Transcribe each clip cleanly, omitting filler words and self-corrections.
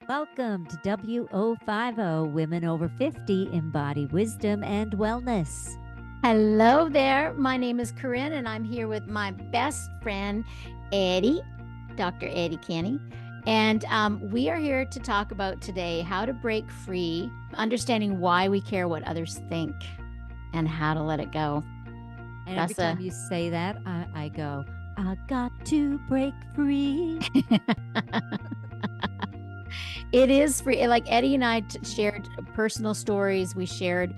Welcome to WO50 Women Over 50 Embody Wisdom and Wellness. Hello there. My name is Corinne, and I'm here with my best friend, Eddie, Dr. Eddie Kenny. And we are here to talk about today how to break free, understanding why we care what others think, and how to let it go. And every time you say that, I go, I got to break free. It is free. Like Eddie and I shared personal stories. We shared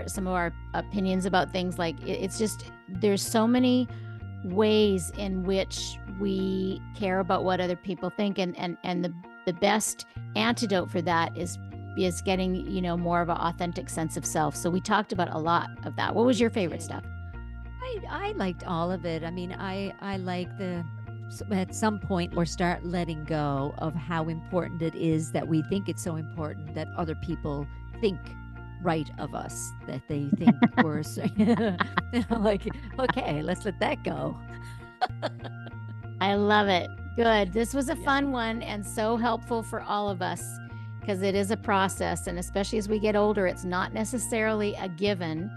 some of our opinions about things. Like it's just, there's so many ways in which we care about what other people think. And the best antidote for that is getting, more of an authentic sense of self. So we talked about a lot of that. What was your favorite stuff? I liked all of it. I mean, I like at some point or start letting go of how important it is that we think it's so important that other people think right of us, that they think we're like, okay, let's let that go. I love it. Good. This was a fun one and so helpful for all of us because it is a process. And especially as we get older, it's not necessarily a given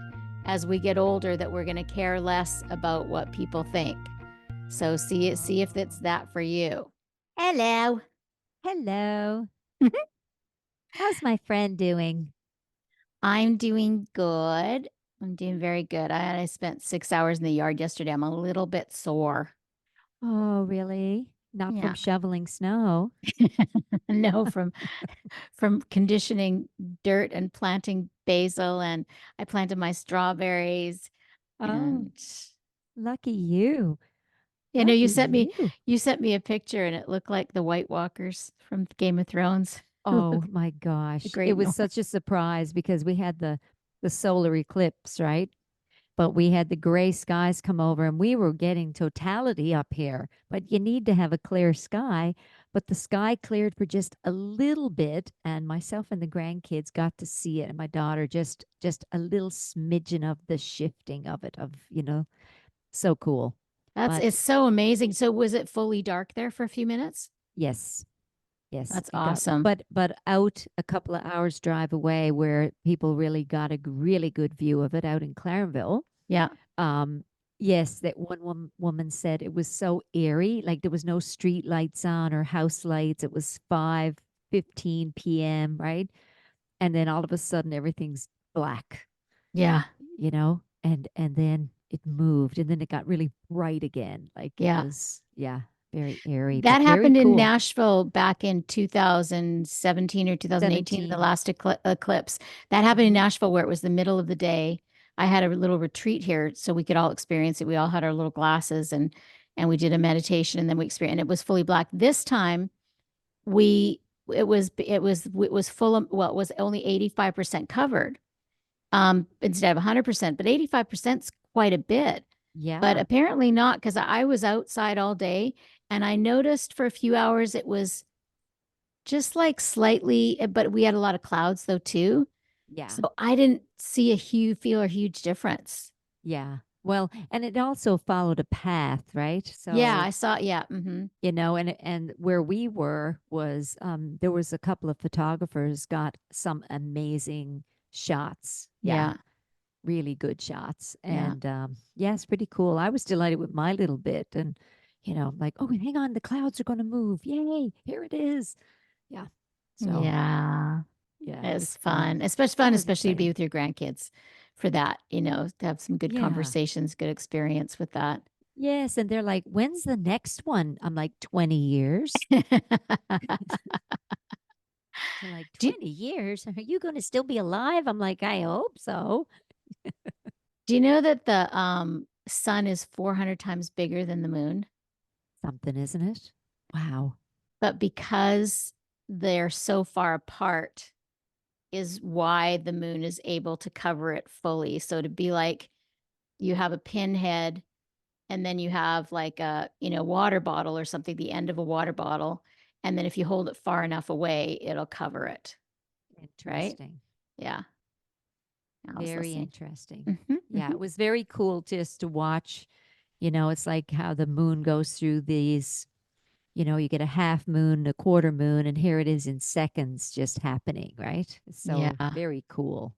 as we get older that we're going to care less about what people think. So see if it's that for you. Hello. Hello. How's my friend doing? I'm doing good. I'm doing very good. I spent 6 hours in the yard yesterday. I'm a little bit sore. Oh, really? Not from Yeah. shoveling snow? No, from conditioning dirt and planting basil, and I planted my strawberries. Oh, And lucky you. you Lucky sent me you. you sent me a picture, and it looked like the White Walkers from Game of Thrones. Oh my The gosh. It Great was North. such a surprise because we had the solar eclipse, right? But we had the gray skies come over and we were getting totality up here. But you need to have a clear sky. But the sky cleared for just a little bit, and myself and the grandkids got to see it. And my daughter just a little smidgen of the shifting of it, so cool. But It's so amazing. So was it fully dark there for a few minutes? yes, yes, That's it got, awesome. but out a couple of hours drive away where people really got a really good view of it out in Clarenville. Yeah. Um, yes, that woman said it was so eerie, like there was no street lights on or house lights. It was 5:15 p.m., right? And then all of a sudden everything's black, Yeah. and then it moved and then it got really bright again. Like it Yeah. was, yeah, very airy, That but very happened in cool. Nashville back in 2017 or 2018 in the 17. last eclipse. That happened in Hmm. Nashville where it was the middle of the day. I had a little retreat here so we could all experience it. We all had our little glasses and we did a meditation and then we experienced, and it was fully black. This time we it was full of, well, it was only 85% covered instead of 100%, but 85% is quite a bit. But Yeah. apparently not, because I was outside all day and I noticed for a few hours it was just like slightly, but we had a lot of clouds though too. Yeah. So I didn't see feel a huge difference. Yeah. Well, and it also followed a path, right? Yeah, So, I saw. Yeah. Mm-hmm. and where we were was there was a couple of photographers got some amazing shots. Yeah, Yeah. really good shots. Yeah. And yeah, it's pretty cool. I was delighted with my little bit, and like, oh, hang on, the clouds are going to move. Yay, here it is. Yeah. So, Yeah. yeah, it It's was fun. fun. Especially fun, Always especially to be exciting. with your grandkids for that, to have some good Yeah. conversations, good experience with that. Yes, and they're like, "When's the next one?" I'm like, "20 years." They're like, do, 20 years? Are you going to still be alive? I'm like, "I hope so." do you know that the sun is 400 times bigger than the moon? Something, isn't it? Wow. But because they're so far apart, is why the moon is able to cover it fully. So to be like you have a pinhead and then you have like a, water bottle or something, the end of a water bottle. And then if you hold it far enough away, it'll cover it. Right? Interesting. Yeah. I was Very listening. interesting. Hmm. Yeah, Hmm. it was very cool just to watch. It's like how the moon goes through these, you get a half moon, a quarter moon, and here it is in seconds just happening, right? So Yeah. very cool.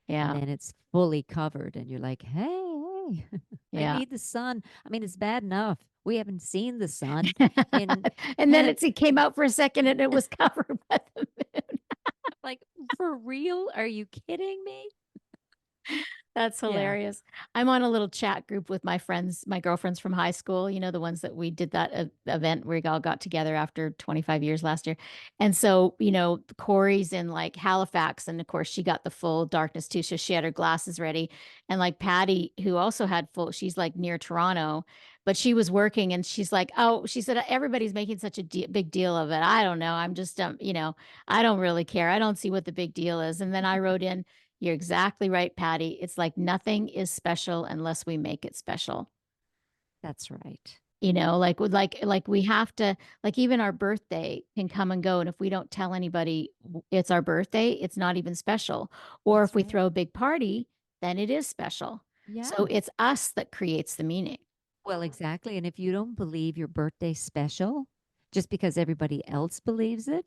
And Yeah. then it's fully covered, and you're like, hey, I Yeah. need the sun. I mean, it's bad enough. We haven't seen the sun in And then it came out for a second and it was covered by the moon. like, for real? Are you kidding me? That's Yeah. hilarious. I'm on a little chat group with my friends, my girlfriends from high school, the ones that we did that event where we all got together after 25 years last year. And so, Corey's in like Halifax, and of course, she got the full darkness too. So she had her glasses ready. And like Patty, who also had full, she's like near Toronto, but she was working and she's like, oh, she said, everybody's making such a big deal of it. I don't know. I'm just, I don't really care. I don't see what the big deal is. And then I wrote in, you're exactly right, Patty. It's like nothing is special unless we make it special. That's right. Like we have to, like, even our birthday can come and go, and if we don't tell anybody it's our birthday, it's not even special. Or if That's we right. throw a big party, then it is special. So Yeah. it's us that creates the meaning. Well, exactly. And if you don't believe your birthday's special, just because everybody else believes it,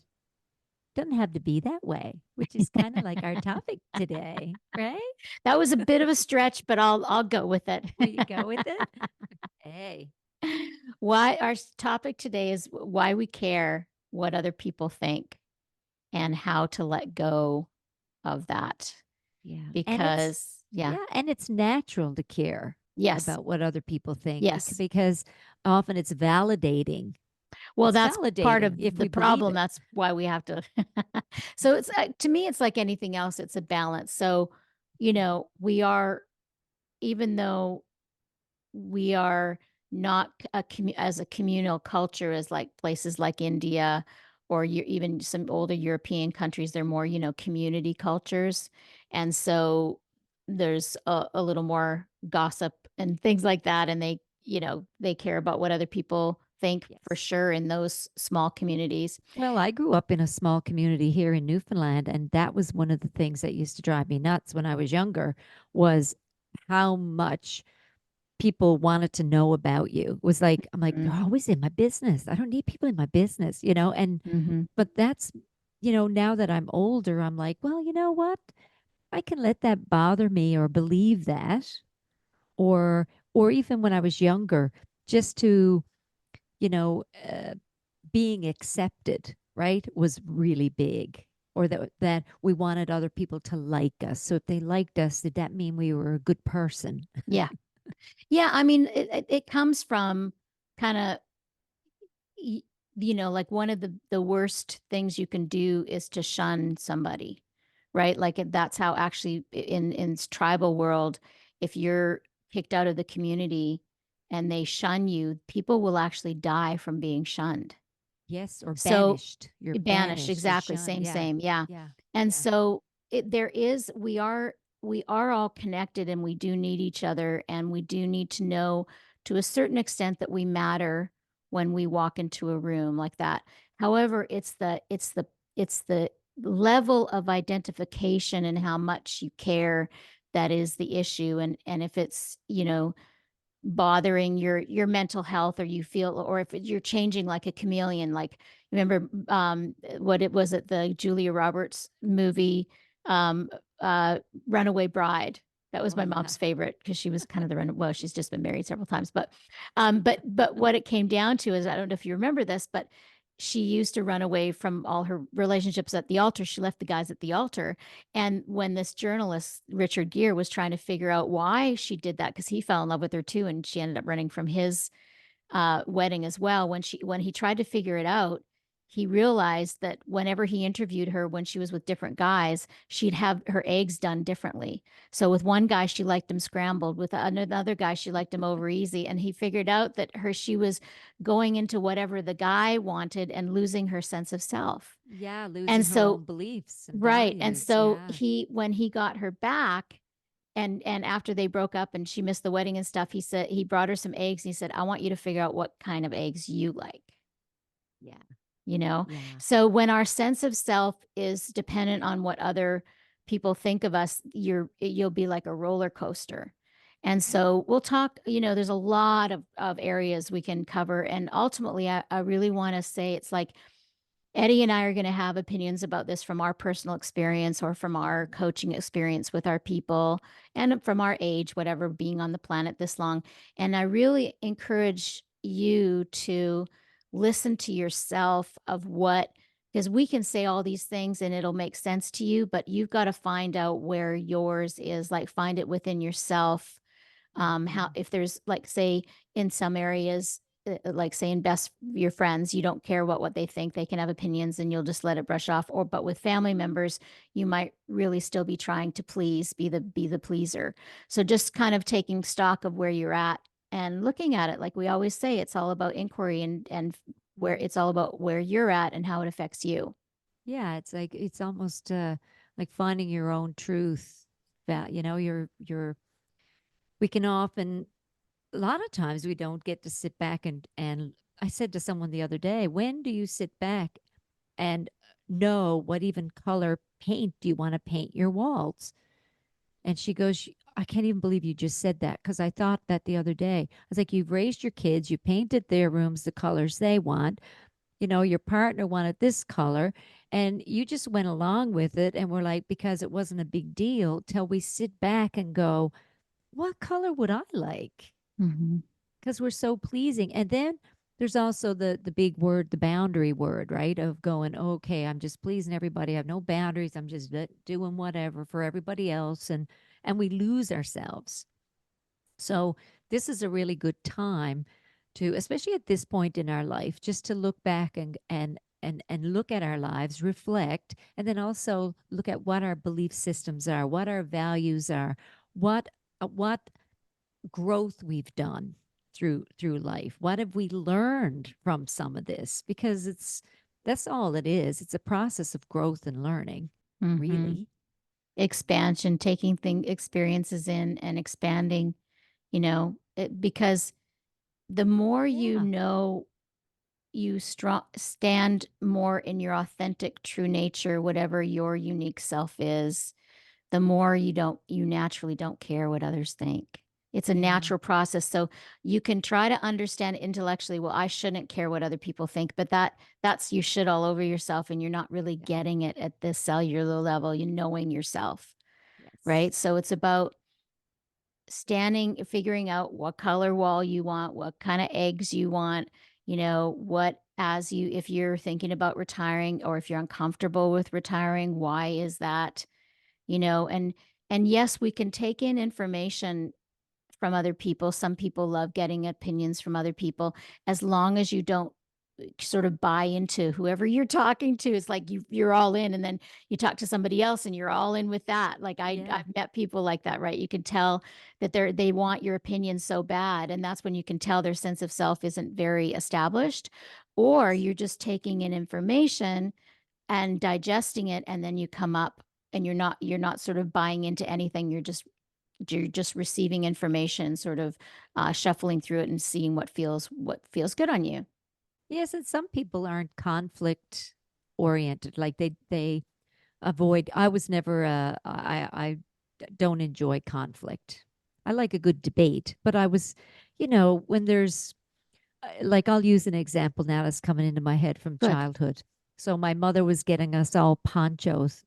doesn't have to be that way, which is kind of like our topic today, right? That was a bit of a stretch, but I'll go with it. Will you go with it? Hey, Why our topic today is why we care what other people think and how to let go of that. yeah. And it's, Because, yeah, yeah, and it's natural to care yes, about what other people think yes. because often it's validating. Well, It's that's part validating of if the we believe problem. it. That's why we have to. So it's to me, it's like anything else. It's a balance. So, we are, even though we are not as a communal culture as like places like India or even some older European countries. They're more, community cultures. And so there's a little more gossip and things like that. And they care about what other people think for Yes. sure in those small communities. Well, I grew up in a small community here in Newfoundland, and that was one of the things that used to drive me nuts when I was younger was how much people wanted to know about you. It was like, I'm like, they're always in my business. I don't need people in my business, and Mm-hmm. but that's, now that I'm older, I'm like, well, you know what? I can let that bother me or believe that, or even when I was younger, just to, you know, uh, being accepted, right, was really big. Or that we wanted other people to like us. So if they liked us, did that mean we were a good person? Yeah. Yeah. I mean, it comes from kind of, like one of the worst things you can do is to shun somebody, right? Like that's how actually in tribal world, if you're kicked out of the community and they shun you, people will actually die from being shunned. Yes, or So banished. You're banished, banished or exactly, shunned. same, Yeah, same, yeah. yeah, And yeah. so we are all connected, and we do need each other, and we do need to know to a certain extent that we matter when we walk into a room like that. However, it's the level of identification and how much you care that is the issue. And if it's, bothering your mental health, or you feel, or if you're changing like a chameleon, like, remember, what it was, at the Julia Roberts movie, um uh Runaway Bride. That was Oh, my yeah. mom's favorite because she was kind of the well, she's just been married several times, but what it came down to is, I don't know if you remember this, but she used to run away from all her relationships at the altar. She left the guys at the altar. And when this journalist, Richard Gere, was trying to figure out why she did that, because he fell in love with her too, and she ended up running from his wedding as well. When he tried to figure it out, he realized that whenever he interviewed her when she was with different guys, she'd have her eggs done differently. So with one guy, she liked him scrambled. With another guy, she liked him over easy. And he figured out that she was going into whatever the guy wanted and losing her sense of self. Yeah, And losing her so, own beliefs and right. And values. so Yeah. when he got her back, and after they broke up and she missed the wedding and stuff, he said, he brought her some eggs. He said, I want you to figure out what kind of eggs you like, Yeah. you know? Yeah. So when our sense of self is dependent on what other people think of us, you'll be like a roller coaster. And so we'll talk, there's a lot of areas we can cover. And ultimately, I really want to say it's like Eddie and I are going to have opinions about this from our personal experience or from our coaching experience with our people and from our age, whatever, being on the planet this long. And I really encourage you to listen to yourself of what, because we can say all these things and it'll make sense to you, but you've got to find out where yours is, like find it within yourself. How, Mhm. if there's like, say, in some areas, like say in best your friends, you don't care what they think, they can have opinions and you'll just let it brush off. Or but with family members, you might really still be trying to please, be the pleaser. So just kind of taking stock of where you're at and looking at it, like we always say, it's all about inquiry, and where it's all about where you're at and how it affects you. Yeah, it's like it's almost like finding your own truth. That you're. We can often, a lot of times, we don't get to sit back and. I said to someone the other day, when do you sit back and know what even color paint do you want to paint your walls? And she goes, I can't even believe you just said that because I thought that the other day. I was like, you've raised your kids, you painted their rooms the colors they want. Your partner wanted this color and you just went along with it. And we're like, because it wasn't a big deal till we sit back and go, what color would I like? Hmm. Because we're so pleasing. And then there's also the big word, the boundary word, right? Of going, okay, I'm just pleasing everybody. I have no boundaries. I'm just doing whatever for everybody else. And we lose ourselves. So this is a really good time to, especially at this point in our life, just to look back and look at our lives, reflect, and then also look at what our belief systems are, what our values are, what growth we've done through life. What have we learned from some of this? Because that's all it is. It's a process of growth and learning, Hmm. really. Expansion, taking thing experiences in and expanding, because the more you Yeah. know, you stand more in your authentic true nature, whatever your unique self is, the more you naturally don't care what others think. It's a Yeah. natural process. So you can try to understand intellectually, well, I shouldn't care what other people think, but that's you should all over yourself and you're not really Yeah. getting it at the cellular level, you knowing yourself, Yes. right? So it's about figuring out what color wall you want, what kind of eggs you want, what as you if you're thinking about retiring or if you're uncomfortable with retiring, why is that? And yes, we can take in information from other people. Some people love getting opinions from other people as long as you don't sort of buy into whoever you're talking to. It's like you're all in, and then you talk to somebody else and you're all in with that. Like Yeah. I've met people like that, right? You can tell that they want your opinion so bad, and that's when you can tell their sense of self isn't very established, or Yes. you're just taking in information and digesting it, and then you come up and you're not sort of buying into anything. You're just receiving information, sort of shuffling through it and seeing what feels good on you. Yes, and some people aren't conflict oriented. Like they avoid. I was never don't enjoy conflict. I like a good debate, but I was, when there's like I'll use an example now that's coming into my head from Good. childhood. So my mother was getting us all ponchos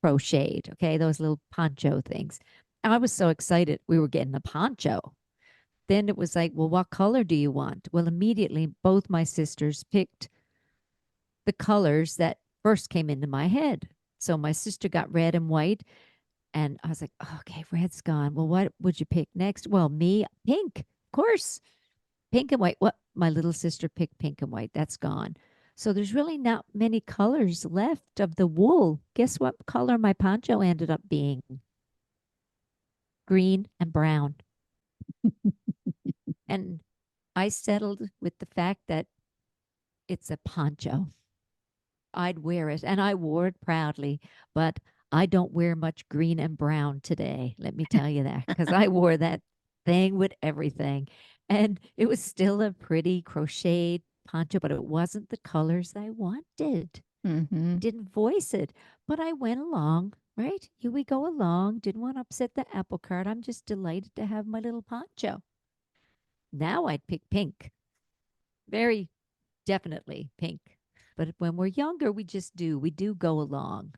crocheted, okay, those little poncho things. I was so excited we were getting a poncho. Then it was like, well, what color do you want? Well, immediately both my sisters picked the colors that first came into my head. So my sister got red and white, and I was like, oh, okay, red's gone. Well, what would you pick next? Well, me, pink, of course, pink and white. What? My little sister picked pink and white. That's gone. So there's really not many colors left of the wool. Guess what color my poncho ended up being? Green and brown. And I settled with the fact that it's a poncho. I'd wear it, and I wore it proudly, but I don't wear much green and brown today. Let me tell you that because I wore that thing with everything. And it was still a pretty crocheted poncho, but it wasn't the colors I wanted. Hmm. Didn't voice it, but I went along. right? You we go along, didn't want to upset the apple cart. I'm just delighted to have my little poncho. Now I'd pick pink. Very definitely pink. But when we're younger, we do go along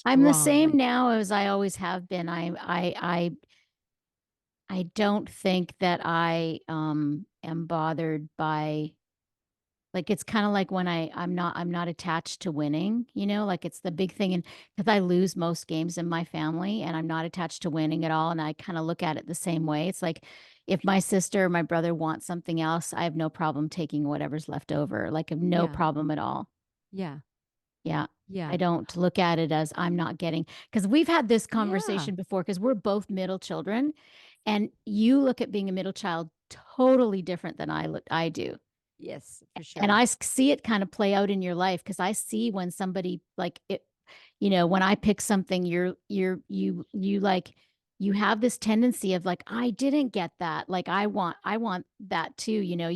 I'm the same strongly. now as I always have been. I don't think that I am bothered by, like, it's kind of like when I'm not attached to winning, you know, like it's the big thing. And because I lose most games in my family and I'm not attached to winning at all. And I kind of look at it the same way. It's like if my sister or my brother wants something else, I have no problem taking whatever's left over. Like, I have no Yeah. problem at all. Yeah. Yeah. I Yeah. don't look at it as I'm not getting, because we've had this Yeah. conversation before, because we're both middle children, and you look at being a middle child totally different than I do. Yes, for And sure. I see it kind of play out in your life, because I see when somebody like it, you know, when I pick something, you like, you have this tendency of like, I didn't get that. Like, I want that too, you know,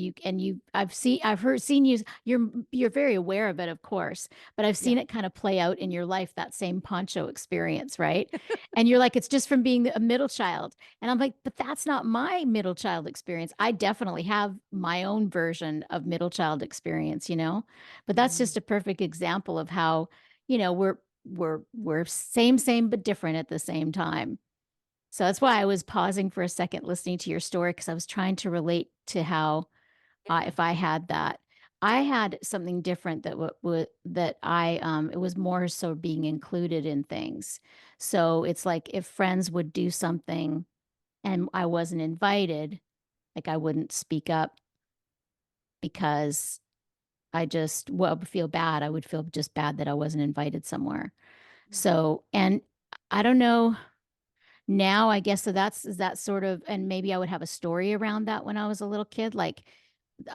I've heard, seen you, you're very aware of it, of course, but I've Yeah. seen it kind of play out in your life, that same poncho experience, right? And you're like, it's just from being a middle child. And I'm like, but that's not my middle child experience. I definitely have my own version of middle child experience, you know? But that's Mm. just a perfect example of how, you know, we're same but different at the same time. So that's why I was pausing for a second listening to your story, because I was trying to relate to how, Yeah. if I had that. I had something different that that I it was more so being included in things. So it's like if friends would do something and I wasn't invited, like I wouldn't speak up, because I just, well, feel bad. I would feel just bad that I wasn't invited somewhere. Mm. So, and I don't know now, I guess, so that's, is that sort of, and maybe I would have a story around that when I was a little kid, like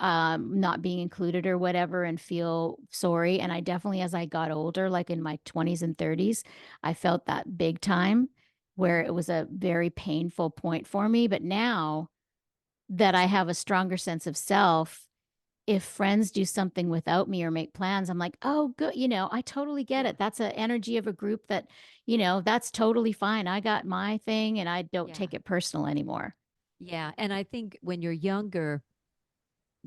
not being included or whatever, and feel sorry. And I definitely, as I got older, like in my 20s and 30s, I felt that big time, where it Mm. was a very painful point for me. But now that I have a stronger sense of self, if friends do something without me or make plans, I'm like, oh, good. You know, I totally get Yeah. it. That's an energy of a group that, you know, that's totally fine. I got my thing and I don't Yeah. take it personal anymore. Yeah. And I think when you're younger,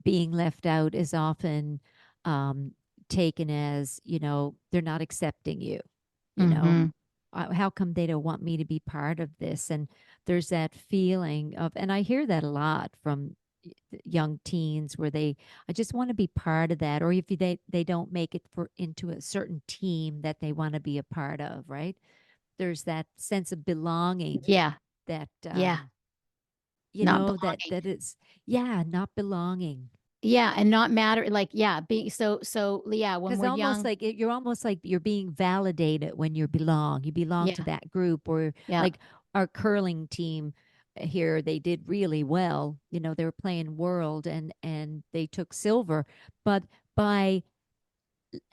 being left out is often um, taken as, they're not accepting you, you know. Hmm. How come they don't want me to be part of this? And there's that feeling of, and I hear that a lot from young teens where I just want to be part of that. Or if they don't make it into a certain team that they want to be a part of, right? There's that sense of belonging Yeah. that, Yeah. Not belonging. that it's, yeah, not belonging. Yeah. And not matter. Like, yeah. Being yeah. When Because we're young. you're almost like you're being validated when you belong to Yeah. that group. Or Yeah. like our curling team here, they did really well. They were playing world, and they took silver, but by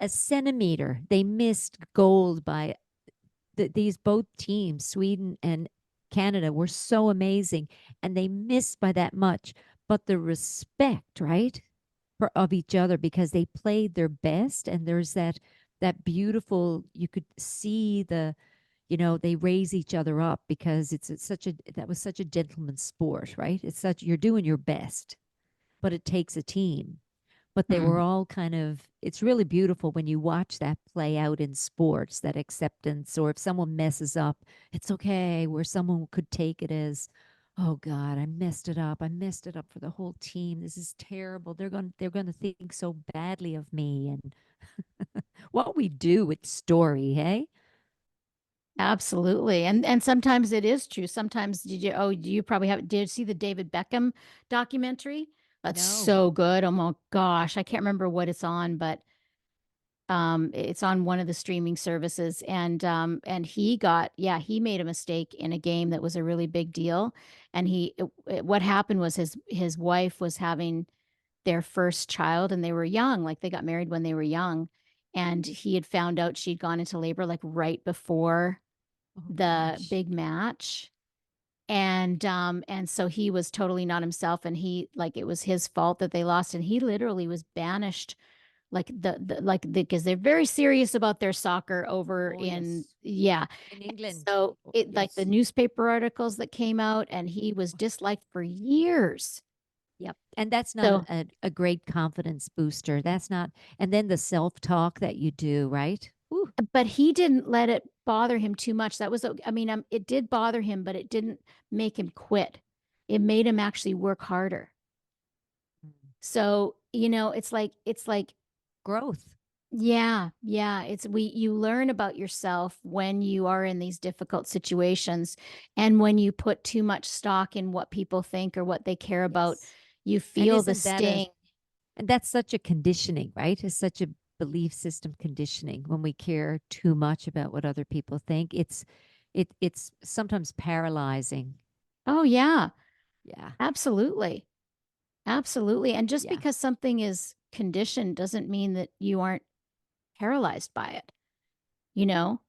a centimeter they missed gold. By these both teams, Sweden and Canada, were so amazing, and they missed by that much. But the respect, right, of each other, because they played their best, and there's that beautiful, you could see they raise each other up, because it's such a that was such a gentleman's sport, right? It's such, you're doing your best, but it takes a team. But they were Mm. all kind of, it's really beautiful when you watch that play out in sports, that acceptance. Or if someone messes up, it's okay, where someone could take it as, oh God, I messed it up. I messed it up for the whole team. This is terrible. They're going to think so badly of me. And what we do with story, hey? Absolutely. And sometimes it is true. Sometimes do you probably did you see the David Beckham documentary? That's No. so good. Oh my gosh. I can't remember what it's on, but it's on one of the streaming services. And he got, yeah, he made a mistake in a game that was a really big deal. And what happened was his wife was having their first child, and they were young, like they got married when they were young. And he had found out she'd gone into labor like right before Oh the gosh. big match. And so he was totally not himself, and he, like, it was his fault that they lost, and he literally was banished like because they're very serious about their soccer over Oh, in, yes. yeah. In And England. so Oh, it, like the yes. newspaper articles that came out, and he was disliked for years. Yep. And that's not So, a great confidence booster. That's not, and then the self talk that you do, right? Ooh. but he didn't let it bother him too much. That was, I mean, it did bother him, but it didn't make him quit. It made him actually work harder. Mm. So, it's like, Growth. yeah, yeah. You learn about yourself when you are in these difficult situations. And when you put too much stock in what people think or what they care about, Yes. you And feel the isn't that a, sting. and that's such a conditioning, right? It's such a belief system conditioning when we care too much about what other people think. It's sometimes paralyzing. Oh, yeah, Yeah. absolutely. Absolutely. And just Yeah. because something is conditioned doesn't mean that you aren't paralyzed by it. You know,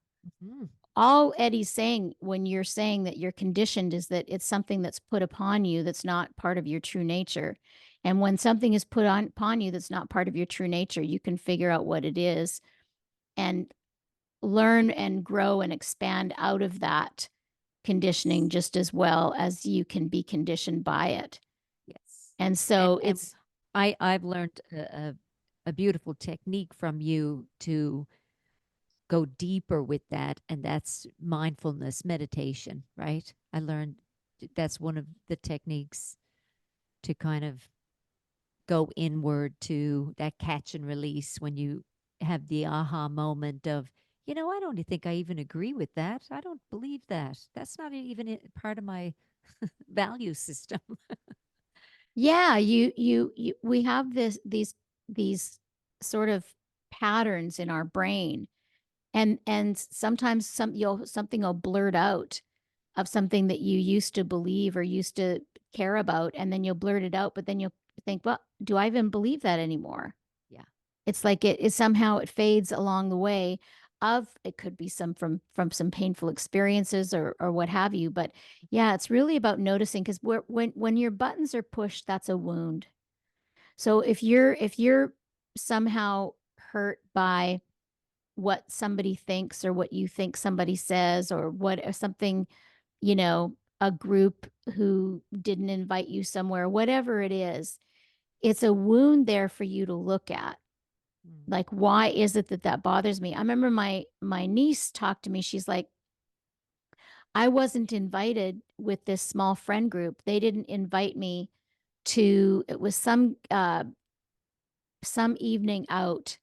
Mhm. all Eddie's saying when you're saying that you're conditioned is that it's something that's put upon you that's not part of your true nature. And when something is put on upon you that's not part of your true nature, you can figure out what it is and learn and grow and expand out of that conditioning Yes. just as well as you can be conditioned by it. Yes. And so And it's, I've learned a beautiful technique from you to go deeper with that, and that's mindfulness meditation, right? I learned that's one of the techniques to kind of go inward, to that catch and release when you have the aha moment of, I don't think I even agree with that. I don't believe that. That's not even part of my value system. yeah, we have these sort of patterns in our brain, and sometimes something will blurt out of something that you used to believe or used to care about, and then you'll blurt it out, but then you'll think, well, do I even believe that anymore? Yeah. It's like it somehow it fades along the way of, it could be some from some painful experiences or what have you. But yeah, it's really about noticing, because when your buttons are pushed, that's a wound. So if you're somehow hurt by what somebody thinks or what you think somebody says, or what, or something, a group who didn't invite you somewhere, whatever it is, it's a wound there for you to look at. Mm. Like, why is it that that bothers me? I remember my niece talked to me. She's like, I wasn't invited with this small friend group. They didn't invite me to, it was some evening out.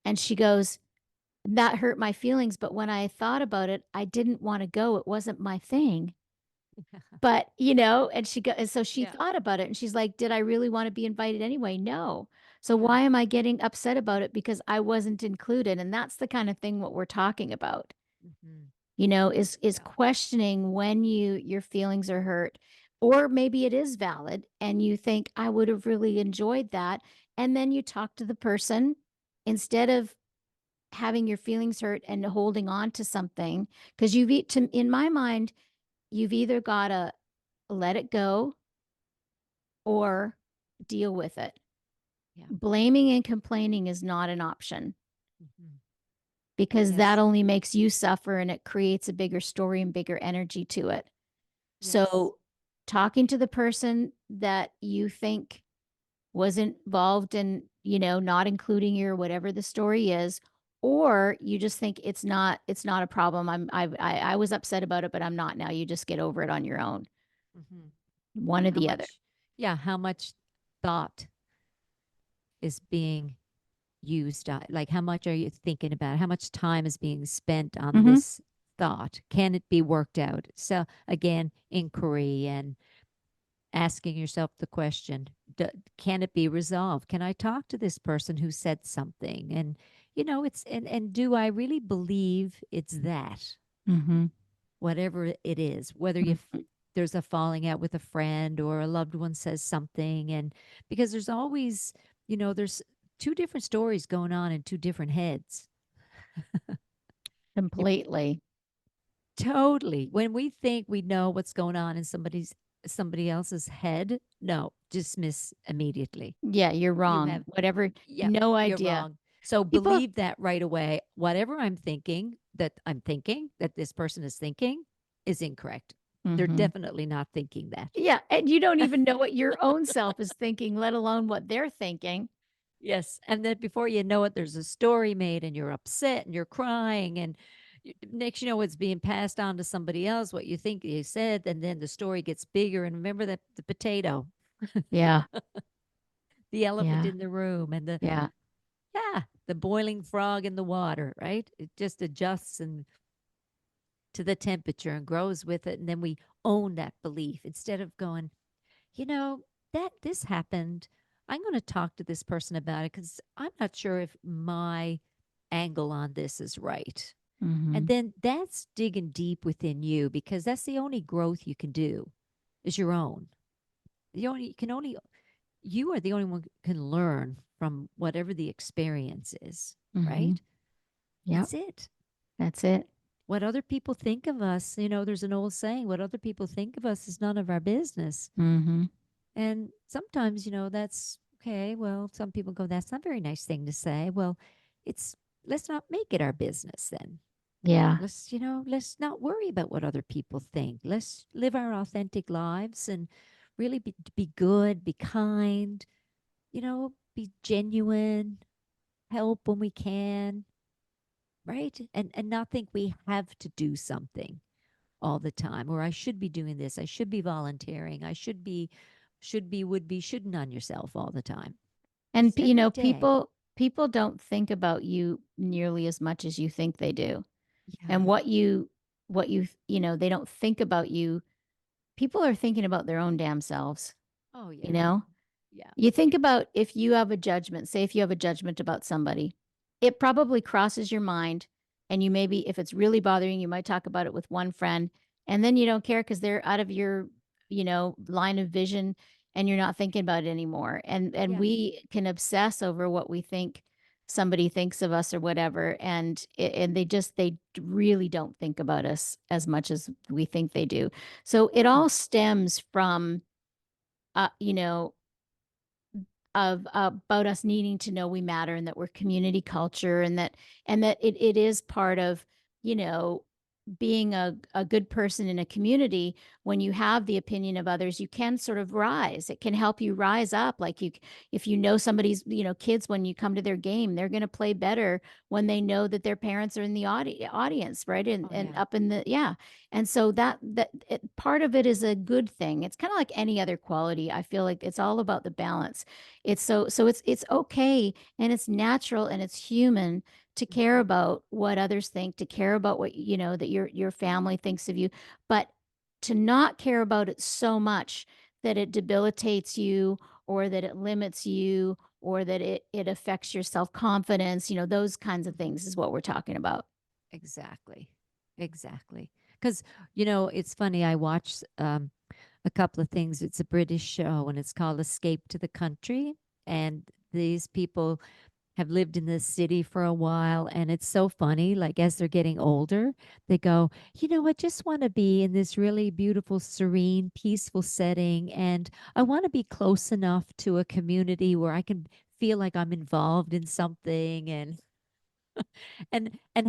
And she goes, that hurt my feelings, but when I thought about it, I didn't want to go. It wasn't my thing. But, and and so she Yeah. thought about it, and she's like, did I really want to be invited anyway? No. So Yeah. why am I getting upset about it because I wasn't included? And that's the kind of thing what we're talking about, Hmm. is Yeah. questioning when your feelings are hurt, or maybe it is valid and you think, I would have really enjoyed that. And then you talk to the person instead of having your feelings hurt and holding on to something, because in my mind, you've either got to let it go or deal with it. Yeah. Blaming and complaining is not an option, Hmm. because that Yes. only makes you suffer and it creates a bigger story and bigger energy to it. Yes. So, talking to the person that you think was involved in, not including you or whatever the story is, or you just think it's not a problem. I was upset about it, but I'm not now. You just get over it on your own. Hmm. One or How the other. much, yeah, how much thought is being used? Like, how much are you thinking about? How much time is being spent on Mm-hmm. this thought? Can it be worked out? So, again, inquiry and asking yourself the question, can it be resolved? Can I talk to this person who said something? And, and do I really believe it's that? Mm-hmm. Whatever it is, whether Mm-hmm. there's a falling out with a friend or a loved one says something, and because there's always, there's two different stories going on in two different heads. You Completely. totally, when we think we know what's going on in somebody else's head, no, dismiss immediately. Yeah, you're You wrong. have, Whatever. yep, No you're idea. wrong. So People believe that right away. Whatever I'm thinking that this person is thinking is incorrect. They're Mhm. definitely not thinking that. Yeah, and you don't even know what your own self is thinking, let alone what they're thinking. Yes, and then before you know it, there's a story made, and you're upset, and you're crying, and next you know it's being passed on to somebody else what you think you said, and then the story gets bigger. And remember that the potato, Yeah, the elephant yeah, in the room, and the yeah. yeah, the boiling frog in the water, right? It just adjusts and to the temperature and grows with it, and then we own that belief instead of going, you know, that this happened. I'm going to talk to this person about it because I'm not sure if my angle on this is right. And Mhm, then that's digging deep within you because that's the only growth you can do is your own. You are the only one who can learn from whatever the experience is, mhm. right? Yep, That's it. that's it. What other people think of us, there's an old saying, what other people think of us is none of our business. Mhm. And sometimes, that's okay. Well, some people go, that's not a very nice thing to say. Well, it's, let's not make it our business then. Yeah. Let's not worry about what other people think. Let's live our authentic lives and really be good, be kind, be genuine, help when we can, right? And not think we have to do something all the time, or I should be doing this, I should be volunteering, I would be, shouldn't on yourself all the time. And Just every day. people don't think about you nearly as much as you think they do. And Yeah. they don't think about you. People are thinking about their own damn selves, Oh you yeah. know? Yeah. You think about if you have a judgment, say if you have a judgment about somebody, it probably crosses your mind. And you maybe, if it's really bothering you, you might talk about it with one friend, and then you don't care because they're out of your, line of vision, and you're not thinking about it anymore. And Yeah. we can obsess over what we think somebody thinks of us or whatever. And they really don't think about us as much as we think they do. So it No. all stems from, uh, you know, of about us needing to know we matter, and that we're community culture, and that it is part of, you know being a good person in a community. When you have the opinion of others, you can sort of rise. It can help you rise up. Like, if you know somebody's, kids, when you come to their game, they're going to play better when they know that their parents are in the audience, right? And Oh and yeah. up in the, yeah. And so part of it is a good thing. It's kind of like any other quality. I feel like it's all about the balance. It's okay, and it's natural, and it's human to care Mhm. about what others think, to care about what, that your family thinks of you, but to not care about it so much that it debilitates you, or that it limits you, or that it affects your self-confidence, those kinds of Mhm. things is what we're talking about. Exactly. Exactly. Because, it's funny. I watched a couple of things. It's a British show and it's called Escape to the Country. And these people have lived in this city for a while. And it's so funny. Like, as they're getting older, they go, I just want to be in this really beautiful, serene, peaceful setting. And I want to be close enough to a community where I can feel like I'm involved in something and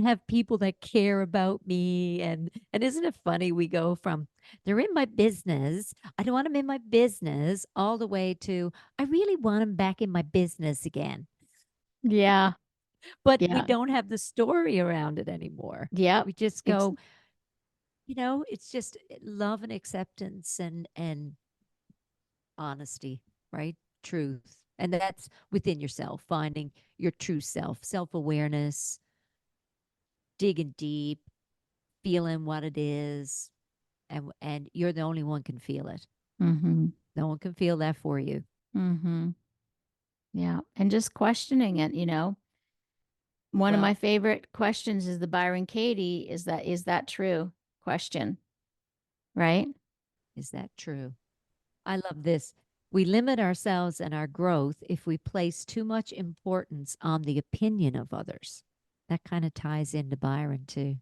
have people that care about me. And isn't it funny, we go from they're in my business, I don't want them in my business, all the way to I really want them back in my business again. Yeah. But we Yeah. don't have the story around it anymore. Yep. We just Ex- go, it's just love and acceptance and honesty, right? Truth. And that's within yourself, finding your true self, self-awareness, digging deep, feeling what it is, and you're the only one can feel it. mhm. No one can feel that for you. Mhm. Yeah. And just questioning it, one of Well, my favorite questions is the Byron Katie, is that true question, right? is that true? I love this. We limit ourselves and our growth if we place too much importance on the opinion of others. That kind of ties into Byron too.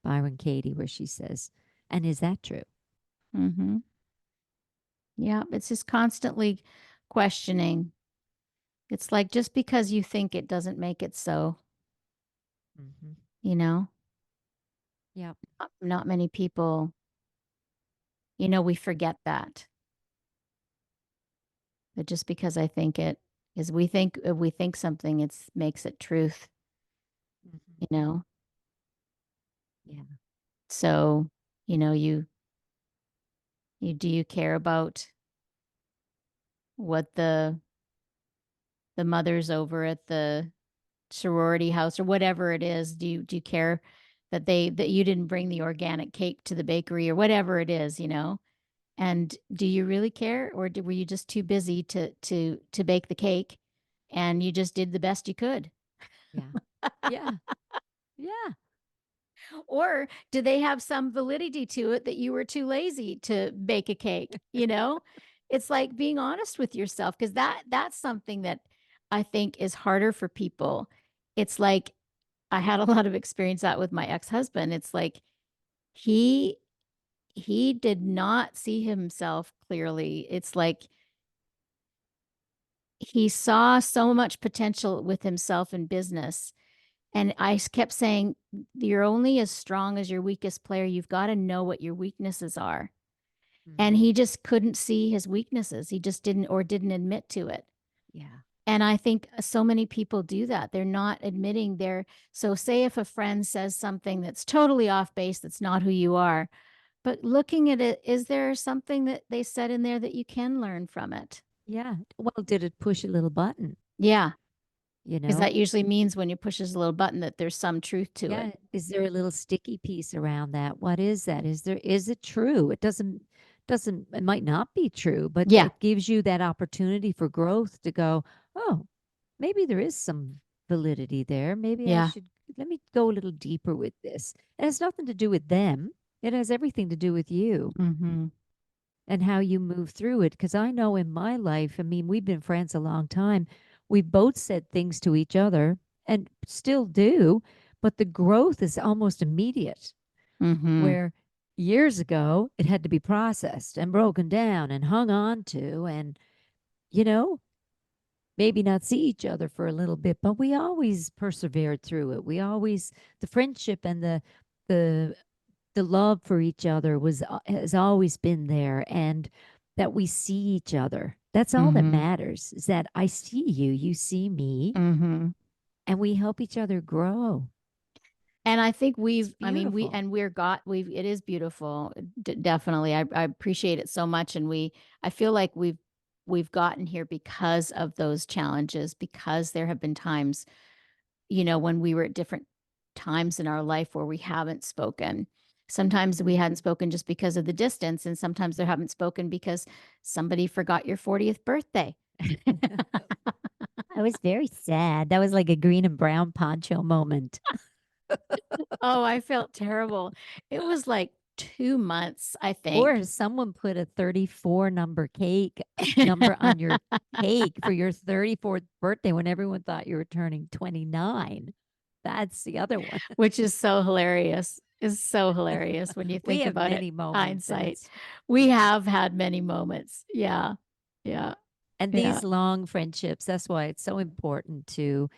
Byron Katie, where she says, and is that true? Mhm. Yeah, it's just constantly questioning. It's like just because you think it doesn't make it so, Hmm. you know? Yep. Not many people, we forget that. But just because I think it is we think if we think something, it's makes it truth, Hmm. you know? Yeah. So, you do you care about what the mothers over at the sorority house or whatever it is, do you care that you didn't bring the organic cake to the bakery or whatever it is, you know? And do you really care, or were you just too busy to bake the cake and you just did the best you could? Yeah. Yeah. Yeah. Or do they have some validity to it that you were too lazy to bake a cake, you know? It's like being honest with yourself because that's something that I think is harder for people. It's like I had a lot of experience that with my ex-husband. It's like he he did not see himself clearly. It's like he saw so much potential with himself in business. And kept saying, you're only as strong as your weakest player. You've got to know what your weaknesses are. And Hmm. he just couldn't see his weaknesses. He just didn't admit to it. Yeah. And I think so many people do that. They're not admitting so say if a friend says something that's totally off base, that's not who you are, but looking at it, is there something that they said in there that you can learn from it? Yeah. Well, did it push a little button? Yeah. You Because know? that usually means when you pushes a little button that there's some truth to it. Yeah. Is there a little sticky piece around that? What is that? Is it true? It might not be true, but Yeah. it gives you that opportunity for growth to go, oh, maybe there is some validity there. Maybe Yeah. let me go a little deeper with this. It has nothing to do with them. It has everything to do with you Hmm. and how you move through it. Because I know in my life, I mean, we've been friends a long time. We both said things to each other and still do, but the growth is almost immediate. Hmm. Where years ago, it had to be processed and broken down and hung on to, and, you know, maybe not see each other for a little bit, but we always persevered through it. The friendship and the, the love for each other has always been there, and that we see each other. That's all that Hmm. matters, is that I see you, you see me, Hmm. and we help each other grow. And I think It's I mean, beautiful. it is beautiful. Definitely. I appreciate it so much. And I feel like we've gotten here because of those challenges, because there have been times, when we were at different times in our life where we haven't spoken. Sometimes we hadn't spoken just because of the distance, and sometimes they haven't spoken because somebody forgot your 40th birthday. I was very sad. That was like a green and brown poncho moment. Oh, I felt terrible. It was like 2 months, I think. Or someone put a 34 number on your cake for your 34th birthday when everyone thought you were turning 29. That's the other one. Which is so hilarious. Is so hilarious when you We think have about it, many moments, and hindsight. it's, We yeah. have had many moments. Yeah. Yeah. And Yeah. these long friendships, that's why it's so important to,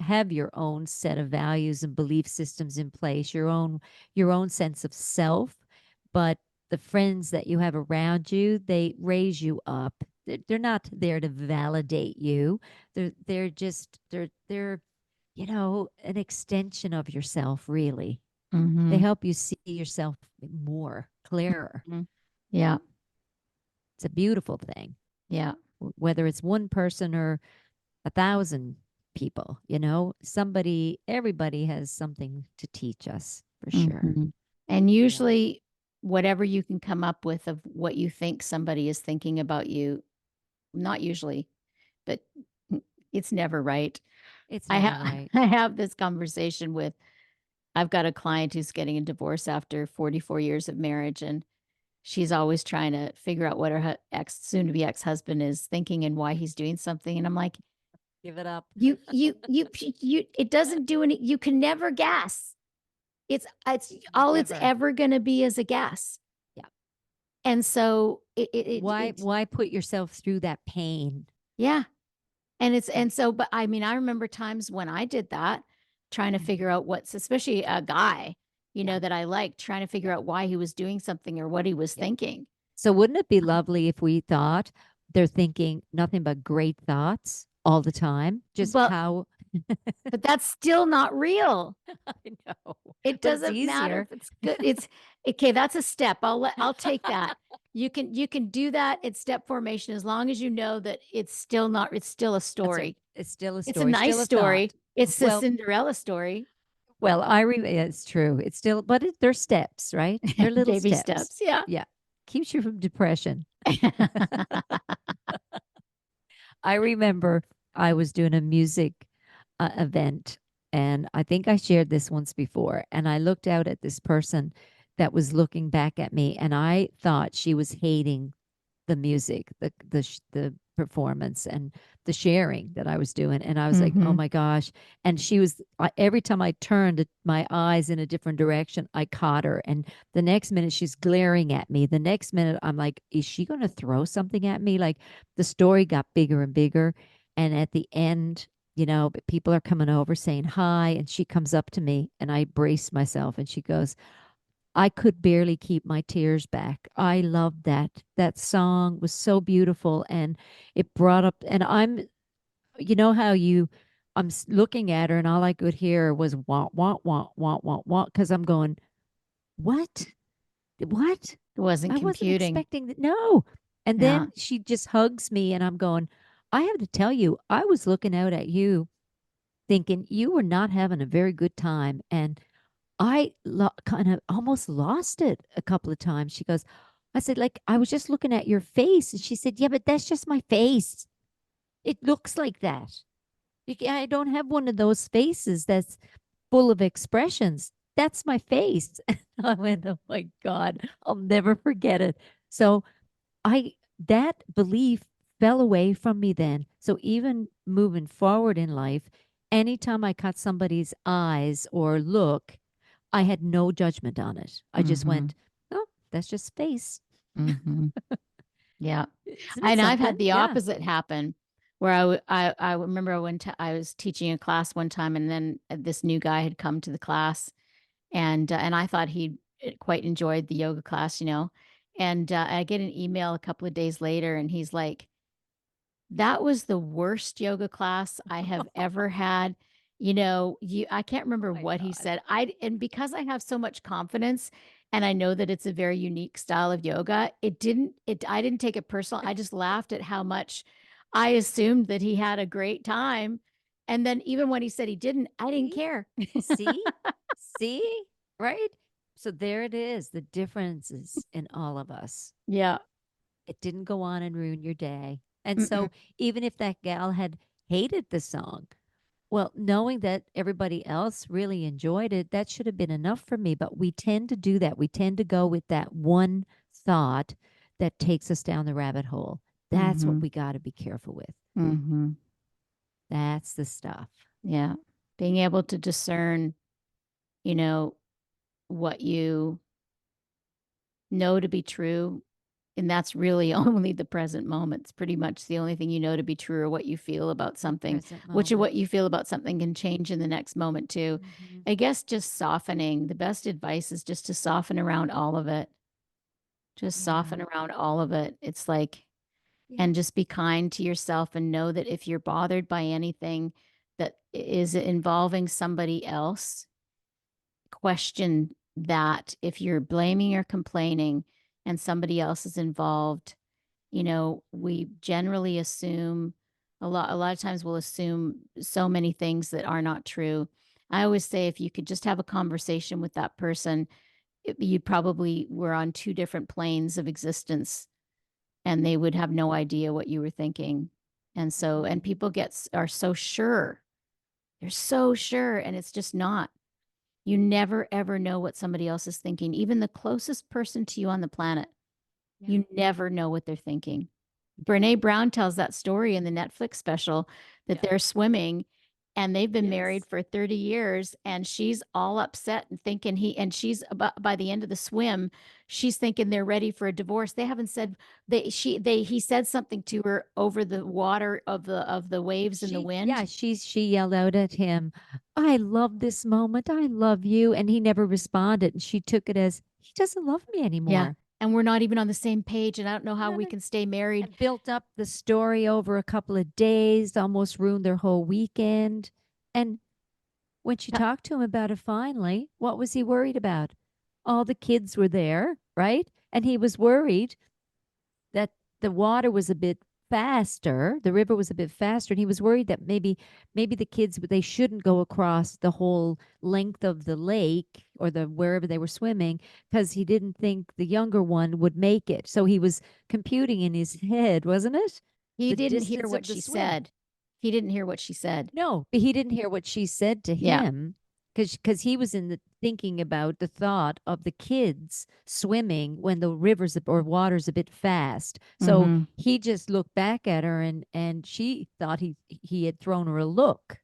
have your own set of values and belief systems in place, your own sense of self. But the friends that you have around you, they raise you up. They're not there to validate you. They're an extension of yourself, really. They Mhm. help you see yourself more clearer. Mm. Yeah. It's a beautiful thing, Yeah. whether it's one person or 1,000 people, everybody has something to teach us for sure. Mhm. And Yeah. usually whatever you can come up with of what you think somebody is thinking about you, not usually, but it's never right. It's I never have right. I have this conversation with I've got a client who's getting a divorce after 44 years of marriage, and she's always trying to figure out what her soon to be ex-husband is thinking and why he's doing something. And I'm like, Give it up. it doesn't do any, you can never guess. It's all it's Never. ever going to be is a guess. Yeah. And so Why put yourself through that pain? yeah. and so, but I mean, I remember times when I did that, trying to Mhm. figure out what's, especially a guy, Yeah. that I liked, trying to figure Yeah. out why he was doing something or what he was Yeah. thinking. So wouldn't it be lovely if we thought they're thinking nothing but great thoughts all the time? Just But how but that's still not real. I know, It but it's doesn't matter easier. if it's good. It's okay. That's a step. I'll take that. You can do that at step formation as long as you know that it's still a That's right. story. It's still a It's a story, nice still a thought. story. It's the Well, Cinderella story. it's true. It's still, but they're steps, right? They're little Baby steps. steps. Yeah. Yeah. Keeps you from depression. I remember I was doing a music event, and I think I shared this once before. And I looked out at this person that was looking back at me, and I thought she was hating the music, the performance, and the sharing that I was doing. And I was like, oh Hmm. my gosh. And she was, every time I turned my eyes in a different direction, I caught her. And the next minute, she's glaring at me. The next minute, I'm like, is she going to throw something at me? Like the story got bigger and bigger. And at the end, people are coming over saying hi. And she comes up to me, and I brace myself, and she goes, I could barely keep my tears back. I loved that. That song was so beautiful, and it brought up, and you know how looking at her, and all I could hear was want, want, want, want, want, want, because I'm going, what? What? It wasn't I wasn't computing. expecting that. No. And Yeah. then she just hugs me, and I'm going, I have to tell you, I was looking out at you thinking you were not having a very good time. And kind of almost lost it a couple of times. She goes, I said, like, I was just looking at your face. And she said, yeah, but that's just my face. It looks like that. I don't have one of those faces that's full of expressions. That's my face. I went, oh my God, I'll never forget it. So that belief fell away from me then. So even moving forward in life, anytime I caught somebody's eyes or look, I had no judgment on it. I just Hmm. went, oh, that's just space. Hmm. Yeah. Isn't it And I've something? had the Yeah. opposite happen where I remember when I was teaching a class one time, and then this new guy had come to the class, and I thought he quite enjoyed the yoga class, and I get an email a couple of days later, and he's like, that was the worst yoga class I have ever had. I can't Oh remember my what he God. said. And because I have so much confidence and I know that it's a very unique style of yoga, I didn't take it personal. I just laughed at how much I assumed that he had a great time. And then even when he said he didn't, I didn't See? care. See? See? Right? So there it is, the differences in all of us. Yeah. It didn't go on and ruin your day. And Mm-mm. so even if that gal had hated the song, well, knowing that everybody else really enjoyed it, that should have been enough for me. But we tend to do that. We tend to go with that one thought that takes us down the rabbit hole. That's what Mm-hmm. we got to be careful with. Mm-hmm. That's the stuff. Yeah. Being able to discern, you know, what you know to be true. And that's really only the present moment. It's pretty much the only thing you know to be true, or what you feel about The something, present which of moment. what you feel about something can change in the next moment too. Hmm. I guess just softening. The best advice is just to soften around all of it. Just Yeah. soften around all of it. It's like, Yeah. and just be kind to yourself and know that if you're bothered by anything that is involving somebody else, question that. If you're blaming or complaining and somebody else is involved, we generally assume a lot of times we'll assume so many things that are not true. I always say if you could just have a conversation with that person, you probably were on two different planes of existence, and they would have no idea what you were thinking. And Hmm. people are so sure. They're so sure, and it's just not. You never ever know what somebody else is thinking, even the closest person to you on the planet. Yeah. You never know what they're thinking. Brene Brown tells that story in the Netflix special that Yeah. they're swimming. and they've been married Yes. for 30 years, and she's all upset and thinking he and she's about by the end of the swim, she's thinking they're ready for a divorce. They haven't said they he said something to her over the water of the waves and the wind. She yelled out at him, I love this moment. I love you. And he never responded. And she took it as he doesn't love me Yeah, anymore. and we're not even on the same page, and I don't know how we And can stay married. built up the story over a couple of days, almost ruined their whole weekend. And when she Uh, talked to him about it finally, what was he worried about? All the kids were there, right? And he was worried that the water was a bit faster, the river was a bit faster, and he was worried that maybe the kids they shouldn't go across the whole length of the lake or the wherever they were swimming because he didn't think the younger one would make it. So he was computing in his head, wasn't it? he The didn't hear distance what of the she swim. said. He didn't hear what she said. No, but he didn't hear what she said to Yeah. him because he was in the thinking about the thought of the kids swimming when the rivers or water's a bit fast. So Mhm. he just looked back at her and she thought he had thrown her a look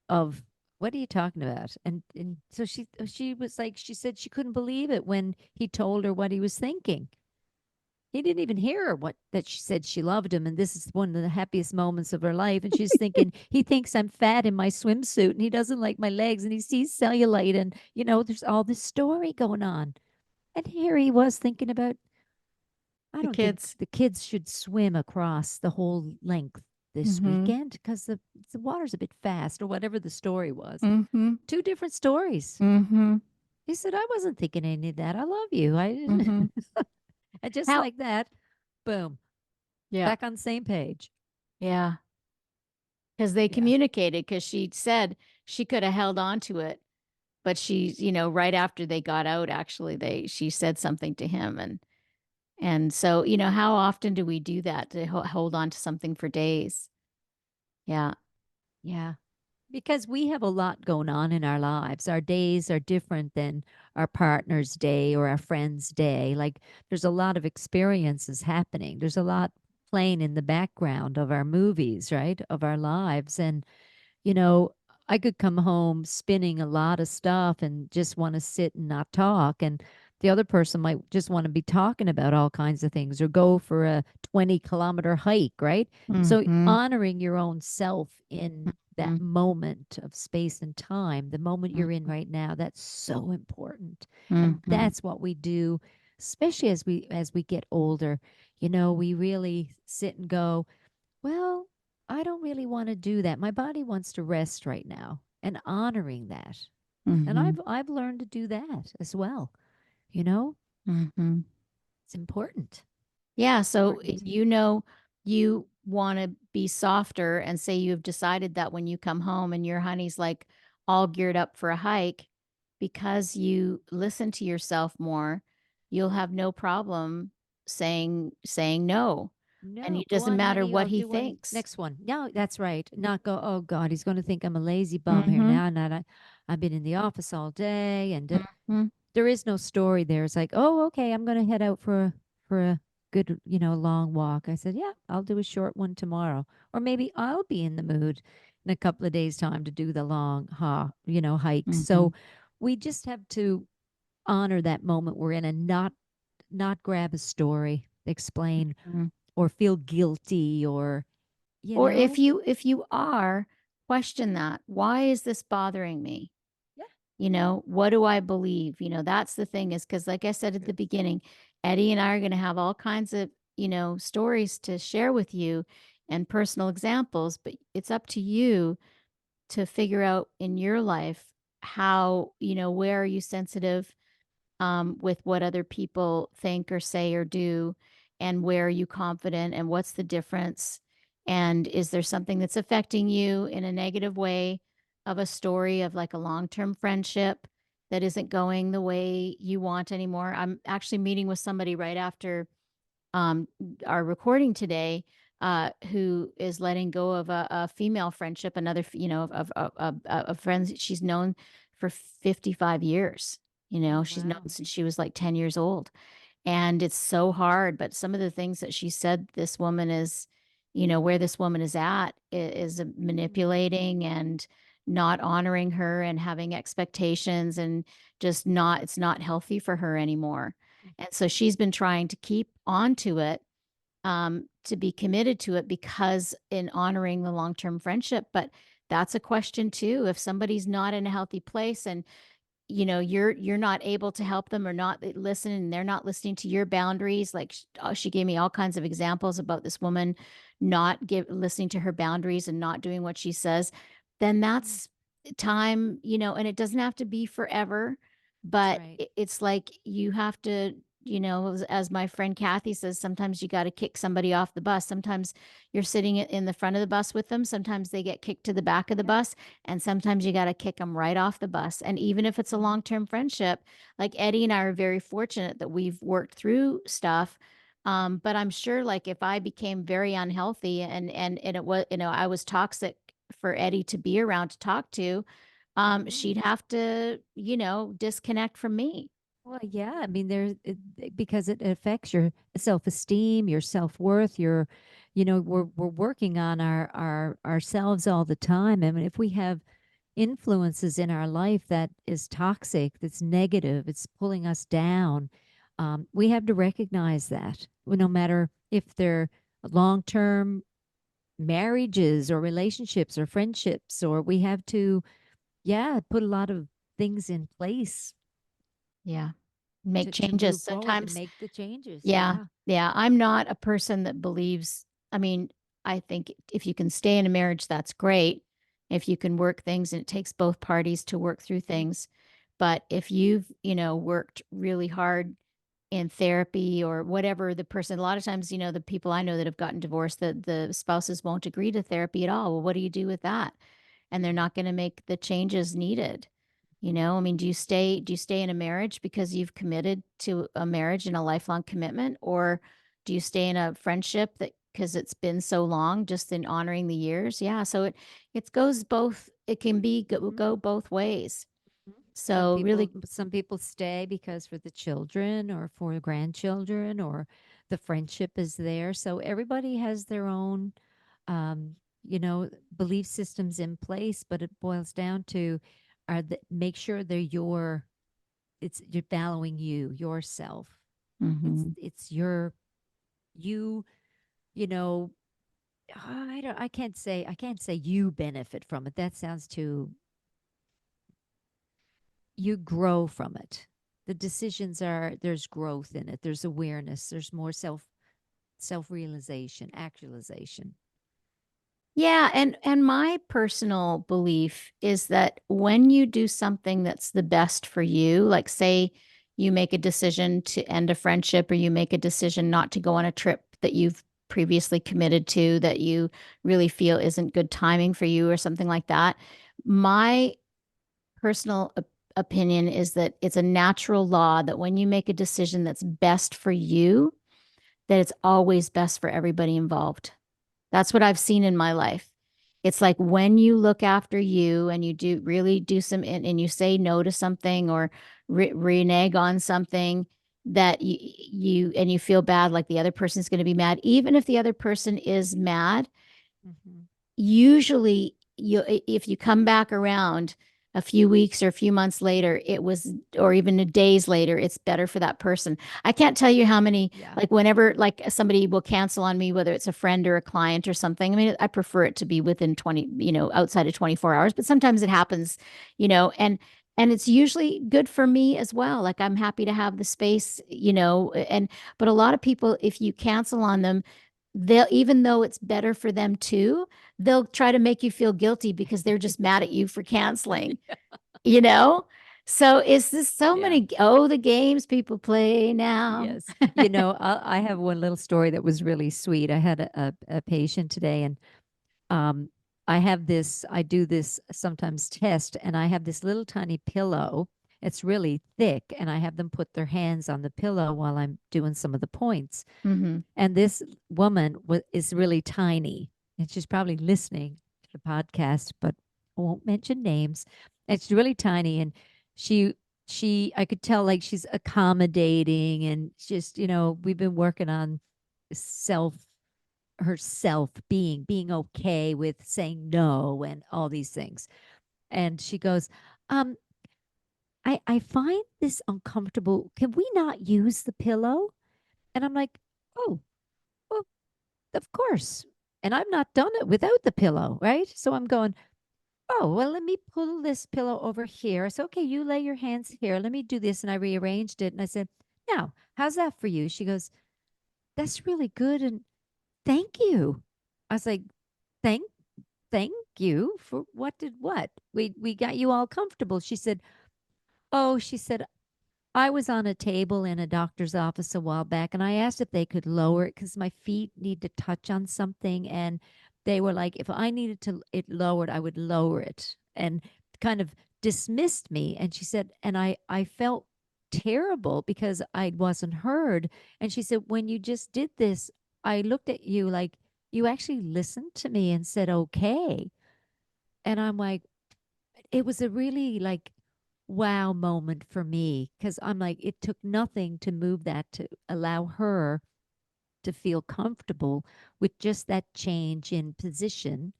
of what are you talking about? And so she was like she said she couldn't believe it when he told her what he was thinking. He didn't even hear her what that she said she loved him, and this is one of the happiest moments of her life. And she's thinking he thinks I'm fat in my swimsuit, and he doesn't like my legs, and he sees cellulite, and there's all this story going on. And here he was thinking about I The don't think kids. the kids should swim across the whole length this Mhm. weekend because the water's a bit fast, or whatever the story was. Mhm. Two different stories. Mhm. He said, I wasn't thinking any of that. I love you. I Mhm. and just How like that, boom, Yeah. back on the same page. Yeah. Because they Yeah. communicated. Because she said she coulda held on to it, but right after they got out, actually, she said something to him, and so, how often do we do that to hold on to something for days? Yeah. Yeah. Because we have a lot going on in our lives. Our days are different than our partner's day or our friend's day. Like there's a lot of experiences happening. There's a lot playing in the background of our movies, right? Of our lives. And you know, I could come home spinning a lot of stuff and just want to sit and not talk. And the other person might just want to be talking about all kinds of things or go for a 20-kilometer hike, right? So Mhm. honoring your own self in that Mhm. moment of space and time, the moment you're in Mhm. right now, that's so important. And Mhm. that's what we do, especially as we get older. We really sit and go, well, I don't really want to do that. My body wants to rest right now and honoring that. And Mhm. I've learned to do that as well. You know, Mhm. it's important. Yeah, so, Important. you wanna be softer and say you've decided that when you come home and your honey's, like, all geared up for a hike, because you listen to yourself more, you'll have no problem saying no, and No, it go doesn't on, matter honey. what I'll he do one thinks. next one. No, that's right. Not go, oh God, he's going to think I'm a lazy bum here Mhm. now. And I've been in the office all day and Mhm. there is no story there. It's like, oh, okay, I'm going to head out for a good, long walk. I said, yeah, I'll do a short one tomorrow, or maybe I'll be in the mood in a couple of days' time to do the long hikes. Mhm. So we just have to honor that moment we're in and not grab a story, explain, Mhm. or feel guilty, or you Or if know, you are, question that, "Why is this bothering me?" yeah, What do I believe? That's the thing is because, like I said at the beginning, Eddie and I are going to have all kinds of, stories to share with you and personal examples, but it's up to you to figure out in your life how, where are you sensitive with what other people think or say or do, and where are you confident, and what's the difference? And is there something that's affecting you in a negative way of a story of like a long term friendship that isn't going the way you want anymore? I'm actually meeting with somebody right after um, our recording today, who is letting go of a female friendship, another, of friends that she's known for 55 years. oh She's known wow, since she was like 10 years old. And it's so hard. But some of the things that she said, this woman is, where this woman is at is Mhm. manipulating and not honoring her and having expectations, and just not it's not healthy for her anymore. And so she's been trying to keep on to it, to be committed to it, because in honoring the long-term friendship. But that's a question too. If somebody's not in a healthy place, and you're not able to help them, or not listen, and they're not listening to your boundaries, like she gave me all kinds of examples about this woman not listening to her boundaries and not doing what she says, then Mhm. that's time, and it doesn't have to be forever, That's but right. it's like you have to, as my friend Kathy says, sometimes you got to kick somebody off the bus. Sometimes you're sitting in the front of the bus with them, sometimes they get kicked to the back of the Yeah. bus, and sometimes you got to kick them right off the bus. And even if it's a Mhm. long-term friendship, like Eddie and I are very fortunate that we've worked through stuff. But I'm sure, like, if I became very unhealthy, and it was, I was toxic for Eddie to be around to talk to, Mhm. she'd have to, disconnect from me. Well, yeah, I mean, because it affects your self-esteem, your self-worth, we're working on our ourselves all the time. I mean, if we have influences in our life that is toxic, that's negative, it's pulling us down, we have to recognize that. Well, no matter if they're long-term marriages or relationships or friendships, or we have to, yeah, put a lot of things in place Yeah. Make to changes move forward and sometimes. make the changes. Yeah, Yeah. yeah, I'm not a person that believes, I mean, I think if you can stay in a marriage, that's great. If you can work things, and it takes both parties to work through Mhm. things. But if you've, worked really hard in therapy or whatever, the person, a lot of times, the people I know that have gotten divorced, the spouses won't agree to therapy at all. Well, what do you do with that? And they're not going to make the changes needed. I mean, do you stay in a marriage because you've committed to a marriage and a lifelong commitment, or do you stay in a friendship that because it's been so long, just in honoring the years? Yeah, so it goes both. It can Mhm. go both ways. Mhm. So really, Some people stay because for the children or for the grandchildren, or the friendship is there. So everybody has their own um, belief systems in place, but it boils down to make sure they're you're valuing yourself. mhm. It's your you, you know, I can't say you benefit from it. That sounds too You grow from it. The decisions there's growth in it. There's awareness. There's more self-realization, actualization. Yeah, and my personal belief is that when you do something that's the best for you, like say you make a decision to end a friendship, or you make a decision not to go on a trip that you've previously committed to, that you really feel isn't good timing for you or something like that. My personal opinion is that it's a natural law that when you make a decision that's best for you, that it's always best for everybody involved. That's what I've seen in my life. It's like when you look after you, and you do really do some, and you say no to something, or renege on something, that you feel bad, like the other person's going to be mad, even if the other person is mad. Hmm. Usually, if you come back around a few weeks or a few months later, it was, or even days later, it's better for that person. I can't tell you how many, Yeah. like, whenever, like, somebody will cancel on me, whether it's a friend or a client or something. I mean, I prefer it to be within 20, outside of 24 hours, but sometimes it happens, and it's usually good for me as well. Like, I'm happy to have the space, and but a lot of people, if you cancel on them, they'll, even though it's better for them too, they'll try to make you feel guilty because they're just mad at you for canceling, you know? So it's this so Yeah. many, oh, the games people play now. Yes. I have one little story that was really sweet. I had a patient today, and um, I do this sometimes test, and I have this little tiny pillow. It's really thick, and I have them put their hands on the pillow while I'm doing some of the points. Hmm. And this woman is really tiny, and she's probably listening to the podcast, but I won't mention names. And she's really tiny, and she I could tell, like, she's accommodating, and just we've been working on self. herself being okay with saying no and all these things. And she goes, um, I find this uncomfortable. Can we not use the pillow? And I'm like, oh, well, of course. And I've not done it without the pillow, right? So I'm going, oh, well, let me pull this pillow over here. I said, okay, you lay your hands here. Let me do this. And I rearranged it. And I said, now, how's that for you? She goes, that's really good. And thank you. I was like, thank, thank you for what did what? We got you all comfortable. She said, oh, she said, I was on a table in a doctor's office a while back and I asked if they could lower it because my feet need to touch on something. And they were like, if I needed to it lowered, I would lower it and kind of dismissed me. And she said, and I felt terrible because I wasn't heard. And she said, when you just did this, I looked at you like you actually listened to me and said, okay. And I'm like, it was a really like wow moment for me because I'm like, it took nothing to move that to allow her to feel comfortable with just that change in position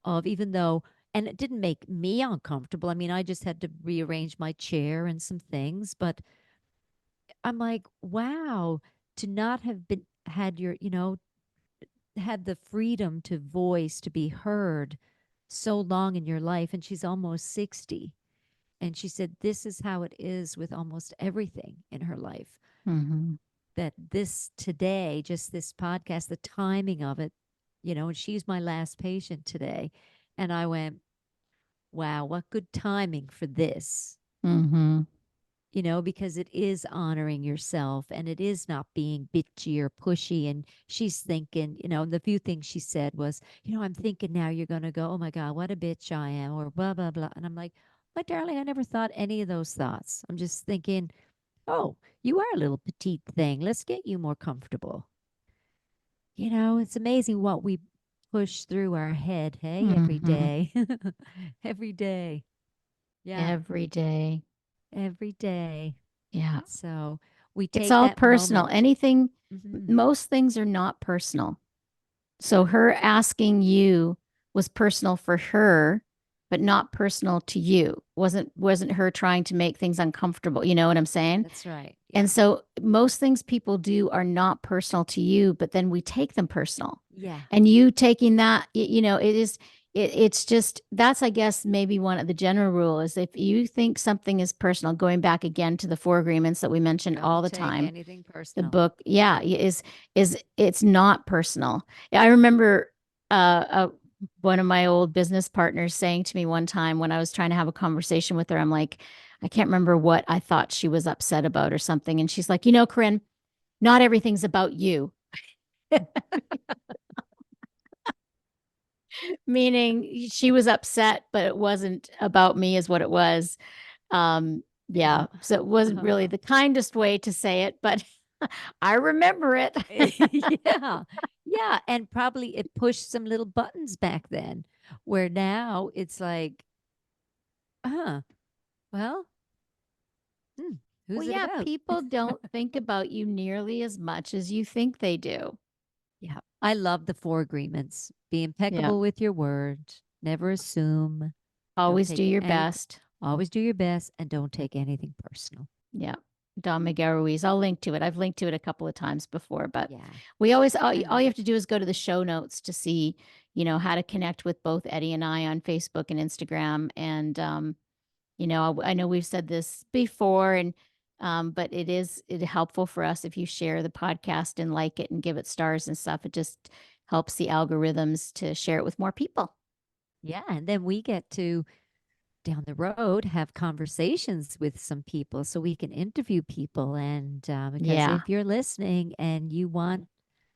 of even though, and it didn't make me uncomfortable. I mean, I just had to rearrange my chair and some things, but I'm like, wow, to not have been had your, had the freedom to voice, to be heard so long in your life. And she's almost 60. And she said, this is how it is with almost everything in her life. Mm-hmm. That this today, just this podcast, the timing of it, and she's my last patient today. And I went, wow, what good timing for this, Mm-hmm. because it is honoring yourself and it is not being bitchy or pushy. And she's thinking, the few things she said was, I'm thinking now you're going to go, oh my God, what a bitch I am, or blah, blah, blah. And I'm like, my darling, I never thought any of those thoughts. I'm just thinking, oh, you are a little petite thing. Let's get you more comfortable. It's amazing what we push through our head, hey, every Mm-hmm. day. Every day. Yeah, Every day. every day. Yeah. So we It's take all that personal. moment. Anything, Mhm. most things are not personal. So her asking you was personal for her, but not personal to you. Wasn't her trying to make things uncomfortable. You know what I'm saying? That's right. Yeah. And so most things people do are not personal to you, but then we take them personal. Yeah. And you taking that, it's just that's, I guess, maybe one of the general rule is if you think something is personal, going back again to the four agreements that we mentioned all Don't the take time, anything the personal. book, yeah, is it's not personal. I remember one of my old business partners saying to me one time when I was trying to have a conversation with her, I'm like, I can't remember what I thought she was upset about or something. And she's like, Corinne, not everything's about you. Meaning she was upset, but it wasn't about me, is what it was. Yeah. Yeah. So it wasn't really the kindest way to say it, but I remember it. Yeah. Yeah. And probably it pushed some little buttons back then where now it's like, huh, well, hmm, Well, who's it yeah, about? people don't think about you nearly as much as you think they do. Yeah. I love the four agreements. Be Yeah. impeccable with your word. Never assume. Don't Always do take your anything. best. Always do your best and don't take anything personal. Yeah. Don Miguel Ruiz. I'll link to it. I've linked to it a couple of times before, but Yeah. we always, I all love you have it. to do is go to the show notes to see, how to connect with both Eddie and I on Facebook and Instagram. And, I know we've said this before but it helpful for us if you share the podcast and like it and give it stars and stuff. It just helps the algorithms to share it with more people. Yeah. And then we get to down the road have conversations with some people so we can interview people. And because Yeah. if you're listening and you want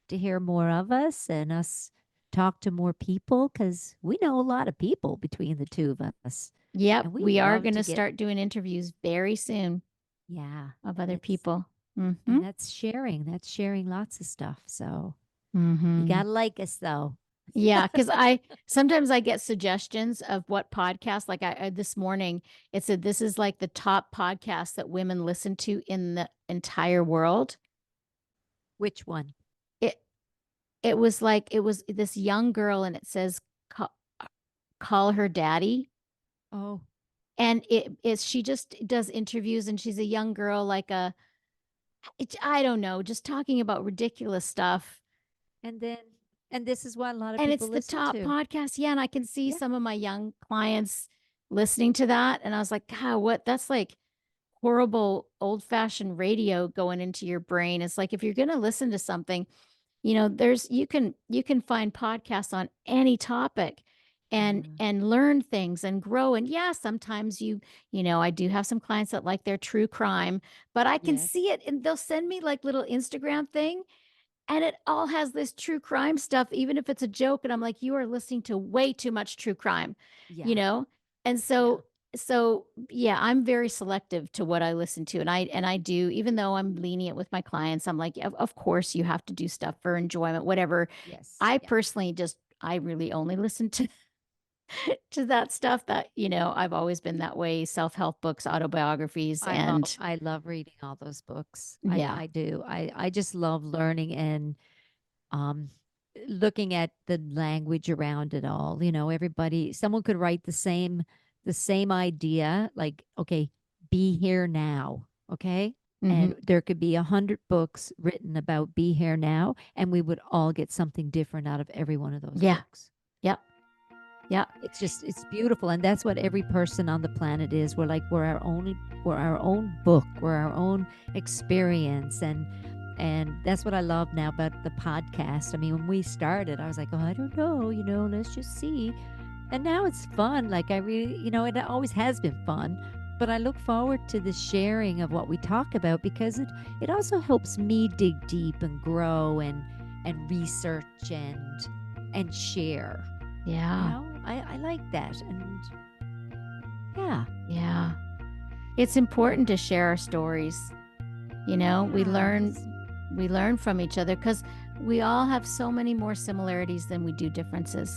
to hear more of us and us talk to more people, because we know a lot of people between the two of us. Yep. And we We are love going to to get, start doing interviews very soon yeah. of And other it's, people. Mm-hmm. and that's sharing. That's sharing lots of stuff. So you Mm-hmm. got to like us though. Yeah, because I sometimes I get suggestions of what podcasts. Like I this morning, it said this is like the top podcast that women listen to in the entire world. Which one? It it was like it was this young girl, and it says, "Ca call her daddy." Oh, And it is she just does interviews, and she's a young girl, like a I don't know, just talking about ridiculous stuff. and then and this is what a lot of And people it's the listen top to. podcast. Yeah, and I can see Yeah. some of my young clients listening to that, and I was like, "God, what that's like horrible old-fashioned radio going into your brain." It's like if you're gonna listen to something, there's you can find podcasts on any topic Yeah. and learn things and grow. And yeah, sometimes I do have some clients that like their true crime, but I can Yes. see it and they'll send me like little Instagram thing, and it all has this true crime stuff, even if it's a joke, and I'm like, "You are listening to way too much true crime," you Yeah. know? And Yeah. yeah, I'm very selective to what I listen to, and I do, even though I'm lenient with my clients, I'm like, "Of course, you have to do stuff for enjoyment, whatever." Yes. I Yeah. personally just I really only listen to to that stuff that, I've always been that way, self-help books, autobiographies, and I love reading all those books. yeah. I do. I just love learning and um looking at the language around it all. Everybody, someone could write the same idea, like, okay, be here now. Okay. Mhm. And there could be 100 books written about be here now, and we would all get something different out of every one of those Yeah. books. Yep. Yep. It's beautiful, and that's what every person on the planet is. We're our own book. We're our own experience, and that's what I love now about the podcast. I mean, when we started, I was like, oh, I don't know, let's just see. And now it's fun. Like, I really, it always has been fun, but I look forward to the sharing of what we talk about, because it also helps me dig deep and grow and research and share. Yeah. I like that. And yeah, Yeah. It's important to share our stories. We yeah, learn from each other because we all have so many more similarities than we do differences,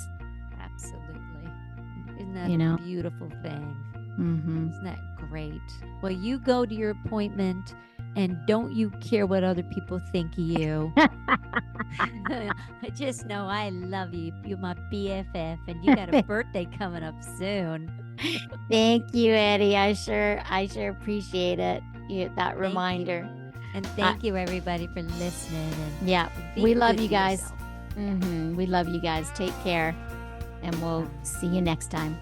absolutely. Isn't that you a know? beautiful thing? Mhm. Isn't that great? Well, you go to your appointment, and don't you care what other people think of you. I just know I love you. You're my BFF, and you got a birthday coming up soon. Thank you, Eddie. I sure appreciate it. That Thank you. reminder. And Uh, thank you, everybody, for listening, yeah, and we be love good you to guys. yourself. Yeah. We love you guys. Take care, and we'll Bye. see you next time.